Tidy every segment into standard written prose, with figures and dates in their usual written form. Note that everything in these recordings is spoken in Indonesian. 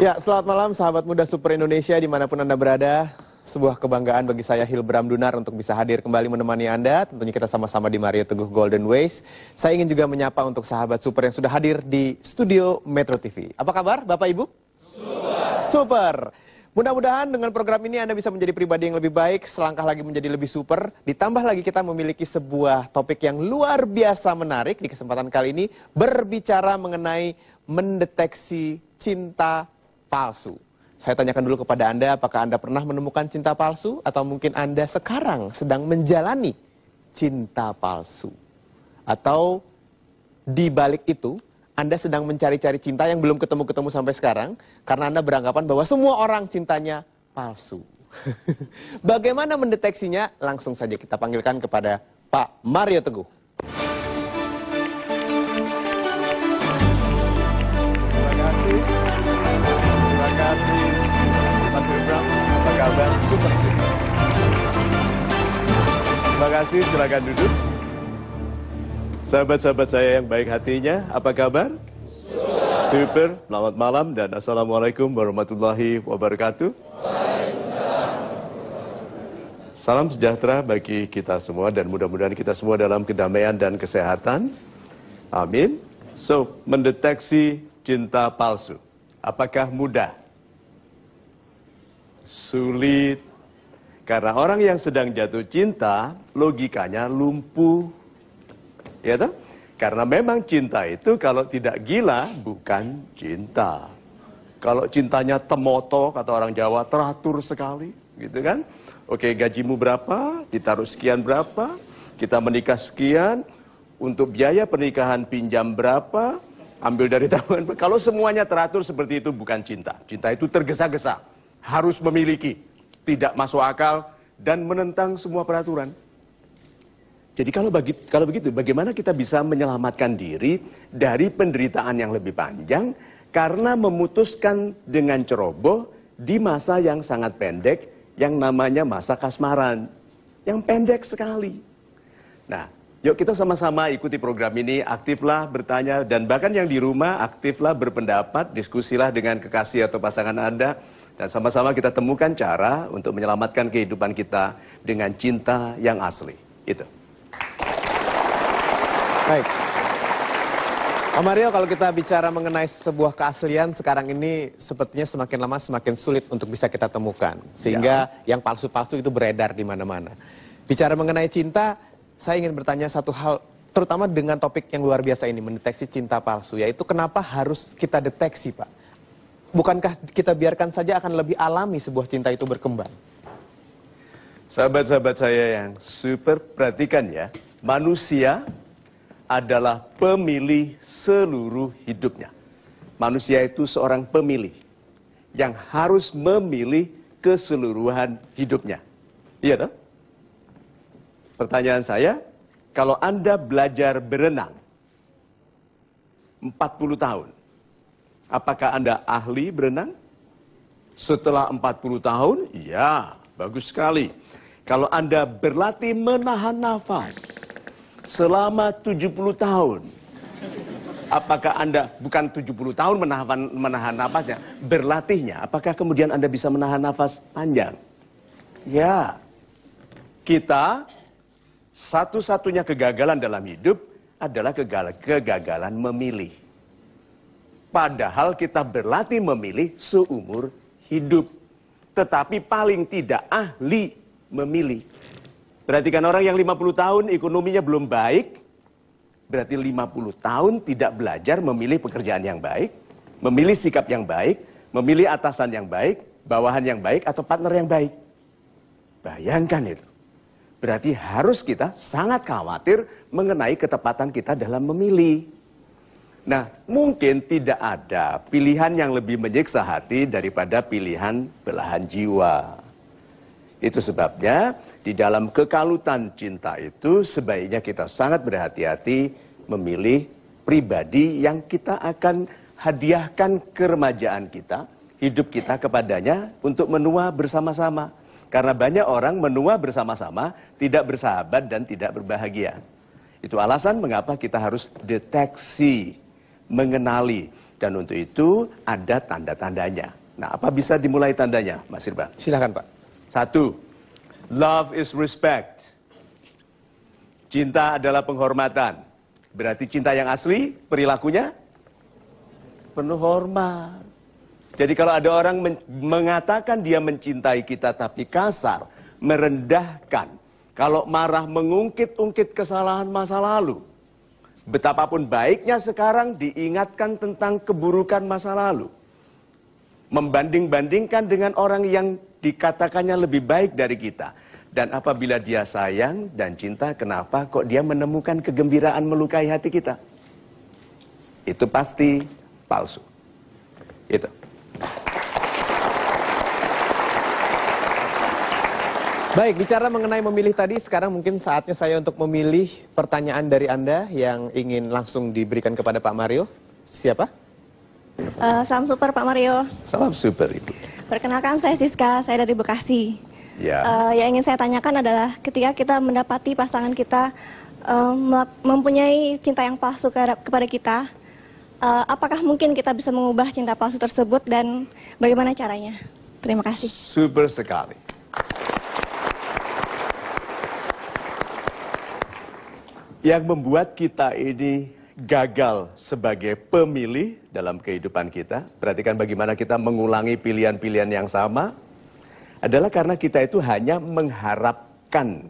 Ya, selamat malam sahabat muda Super Indonesia dimanapun Anda berada. Sebuah kebanggaan bagi saya Hilbram Dunar untuk bisa hadir kembali menemani Anda. Tentunya kita sama-sama di Mario Teguh Golden Ways. Saya ingin juga menyapa untuk sahabat Super yang sudah hadir di studio Metro TV. Apa kabar Bapak Ibu? Super. Mudah-mudahan dengan program ini Anda bisa menjadi pribadi yang lebih baik, selangkah lagi menjadi lebih super. Ditambah lagi kita memiliki sebuah topik yang luar biasa menarik di kesempatan kali ini, berbicara mengenai mendeteksi cinta palsu. Saya tanyakan dulu kepada Anda, apakah Anda pernah menemukan cinta palsu? Atau mungkin Anda sekarang sedang menjalani cinta palsu? Atau di balik itu, Anda sedang mencari-cari cinta yang belum ketemu-ketemu sampai sekarang, karena Anda beranggapan bahwa semua orang cintanya palsu. Bagaimana mendeteksinya? Langsung saja kita panggilkan kepada Pak Mario Teguh. Terima kasih Mas Hilbram, apa kabar? Super. Terima kasih, silakan duduk. Sahabat-sahabat saya yang baik hatinya, apa kabar? Super, selamat malam dan Assalamualaikum warahmatullahi wabarakatuh. Salam sejahtera bagi kita semua dan mudah-mudahan kita semua dalam kedamaian dan kesehatan. Amin. So, mendeteksi cinta palsu. Apakah mudah? Sulit. Karena orang yang sedang jatuh cinta, logikanya lumpuh. Ya toh? Karena memang cinta itu kalau tidak gila, bukan cinta. Kalau cintanya temoto, kata orang Jawa, teratur sekali. Gitu kan? Oke, gajimu berapa? Ditaruh sekian berapa? Kita menikah sekian. Untuk biaya pernikahan pinjam berapa? Ambil dari tabungan. Kalau semuanya teratur seperti itu bukan cinta. Cinta itu tergesa-gesa, harus memiliki, tidak masuk akal, dan menentang semua peraturan. Jadi kalau begitu, bagaimana kita bisa menyelamatkan diri dari penderitaan yang lebih panjang karena memutuskan dengan ceroboh di masa yang sangat pendek yang namanya masa kasmaran, yang pendek sekali. Nah, yuk kita sama-sama ikuti program ini, aktiflah bertanya, dan bahkan yang di rumah aktiflah berpendapat, diskusilah dengan kekasih atau pasangan Anda, dan sama-sama kita temukan cara untuk menyelamatkan kehidupan kita dengan cinta yang asli. Itu. Baik. Pak Mario, kalau kita bicara mengenai sebuah keaslian, sekarang ini sepertinya semakin lama semakin sulit untuk bisa kita temukan. Sehingga yang palsu-palsu itu beredar di mana-mana. Bicara mengenai cinta, saya ingin bertanya satu hal, terutama dengan topik yang luar biasa ini, mendeteksi cinta palsu, yaitu kenapa harus kita deteksi, Pak? Bukankah kita biarkan saja akan lebih alami sebuah cinta itu berkembang? Sahabat-sahabat saya yang super, perhatikan ya, manusia adalah pemilih seluruh hidupnya. Manusia itu seorang pemilih yang harus memilih keseluruhan hidupnya. Iya toh? Pertanyaan saya, kalau Anda belajar berenang 40 tahun, apakah Anda ahli berenang? Setelah 40 tahun, iya, bagus sekali. Kalau Anda berlatih menahan nafas selama 70 tahun, apakah Anda, bukan 70 tahun menahan nafasnya, berlatihnya, apakah kemudian Anda bisa menahan nafas panjang? Ya, kita satu-satunya kegagalan dalam hidup adalah kegagalan memilih. Padahal kita berlatih memilih seumur hidup. Tetapi paling tidak ahli memilih. Perhatikan orang yang 50 tahun ekonominya belum baik. Berarti 50 tahun tidak belajar memilih pekerjaan yang baik. Memilih sikap yang baik. Memilih atasan yang baik. Bawahan yang baik atau partner yang baik. Bayangkan itu. Berarti harus kita sangat khawatir mengenai ketepatan kita dalam memilih. Nah, mungkin tidak ada pilihan yang lebih menyiksa hati daripada pilihan belahan jiwa. Itu sebabnya di dalam kekalutan cinta itu sebaiknya kita sangat berhati-hati memilih pribadi yang kita akan hadiahkan keremajaan kita, hidup kita kepadanya untuk menua bersama-sama. Karena banyak orang menua bersama-sama, tidak bersahabat dan tidak berbahagia. Itu alasan mengapa kita harus deteksi mengenali. Dan untuk itu ada tanda-tandanya. Nah, apa bisa dimulai tandanya, Mas Irban? Silakan, Pak. 1. Love is respect. Cinta adalah penghormatan. Berarti cinta yang asli, perilakunya penuh hormat. Jadi kalau ada orang mengatakan dia mencintai kita tapi kasar, merendahkan, kalau marah mengungkit-ungkit kesalahan masa lalu, betapapun baiknya sekarang diingatkan tentang keburukan masa lalu, membanding-bandingkan dengan orang yang dikatakannya lebih baik dari kita. Dan apabila dia sayang dan cinta, kenapa kok dia menemukan kegembiraan melukai hati kita? Itu pasti palsu. Itu. Baik, bicara mengenai memilih tadi, sekarang mungkin saatnya saya untuk memilih pertanyaan dari Anda yang ingin langsung diberikan kepada Pak Mario. Siapa? Salam super Pak Mario. Salam super, Ibu. Perkenalkan, saya Siska, saya dari Bekasi. Ya. Yang ingin saya tanyakan adalah ketika kita mendapati pasangan kita mempunyai cinta yang palsu kepada kita, apakah mungkin kita bisa mengubah cinta palsu tersebut dan bagaimana caranya? Terima kasih. Super sekali. Yang membuat kita ini gagal sebagai pemilih dalam kehidupan kita, perhatikan bagaimana kita mengulangi pilihan-pilihan yang sama, adalah karena kita itu hanya mengharapkan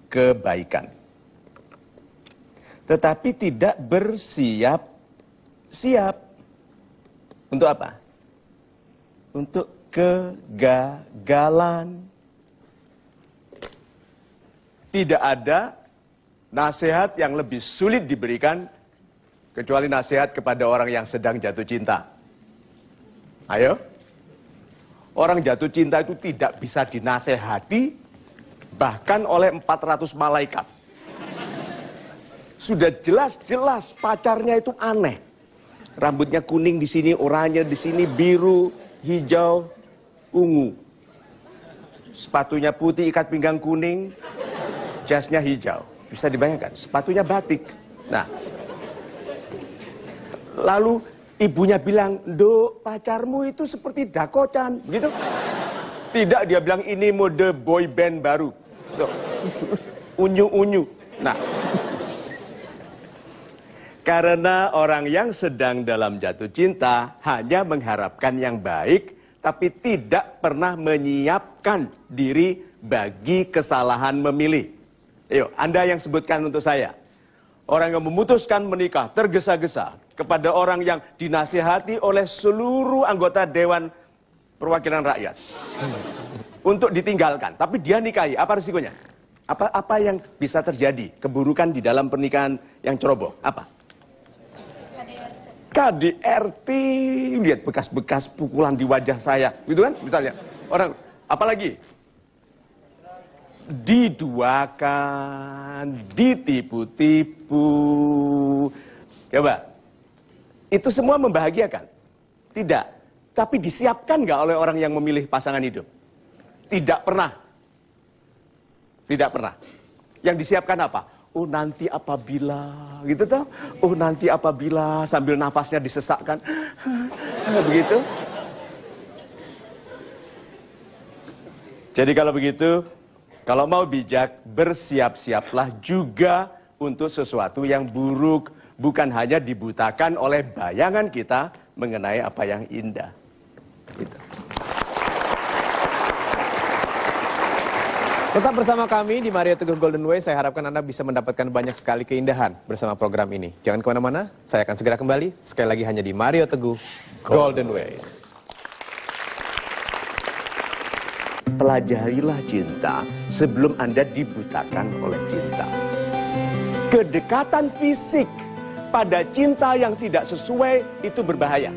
kebaikan. Tetapi tidak bersiap-siap. Untuk apa? Untuk kegagalan. Tidak ada nasihat yang lebih sulit diberikan kecuali nasihat kepada orang yang sedang jatuh cinta. Ayo. Orang jatuh cinta itu tidak bisa dinasehati bahkan oleh 400 malaikat. Sudah jelas-jelas pacarnya itu aneh. Rambutnya kuning di sini, oranye di sini, biru, hijau, ungu. Sepatunya putih, ikat pinggang kuning, jasnya hijau. Bisa dibayangkan, sepatunya batik. Nah, lalu ibunya bilang, "Dok, pacarmu itu seperti Dako-chan," gitu. Tidak, dia bilang ini mode boy band baru. So, unyu-unyu. Nah, karena orang yang sedang dalam jatuh cinta hanya mengharapkan yang baik, tapi tidak pernah menyiapkan diri bagi kesalahan memilih. Ayo, Anda yang sebutkan untuk saya. Orang yang memutuskan menikah tergesa-gesa kepada orang yang dinasihati oleh seluruh anggota Dewan Perwakilan Rakyat untuk ditinggalkan, tapi dia nikahi, apa risikonya? Apa yang bisa terjadi? Keburukan di dalam pernikahan yang ceroboh, apa? KDRT, lihat bekas-bekas pukulan di wajah saya, gitu kan? Misalnya, orang, apalagi? Diduakan, ditipu-tipu. Coba, itu semua membahagiakan? Tidak. Tapi disiapkan nggak oleh orang yang memilih pasangan hidup? Tidak pernah. Tidak pernah. Yang disiapkan apa? Oh nanti apabila, gitu toh. Oh nanti apabila, sambil nafasnya disesakkan. Begitu. Jadi kalau begitu, kalau mau bijak, bersiap-siaplah juga untuk sesuatu yang buruk. Bukan hanya dibutakan oleh bayangan kita mengenai apa yang indah. Gitu. Tetap bersama kami di Mario Teguh Golden Way. Saya harapkan Anda bisa mendapatkan banyak sekali keindahan bersama program ini. Jangan kemana-mana, saya akan segera kembali. Sekali lagi hanya di Mario Teguh Golden Way. Pelajarilah cinta sebelum Anda dibutakan oleh cinta. Kedekatan fisik pada cinta yang tidak sesuai itu berbahaya.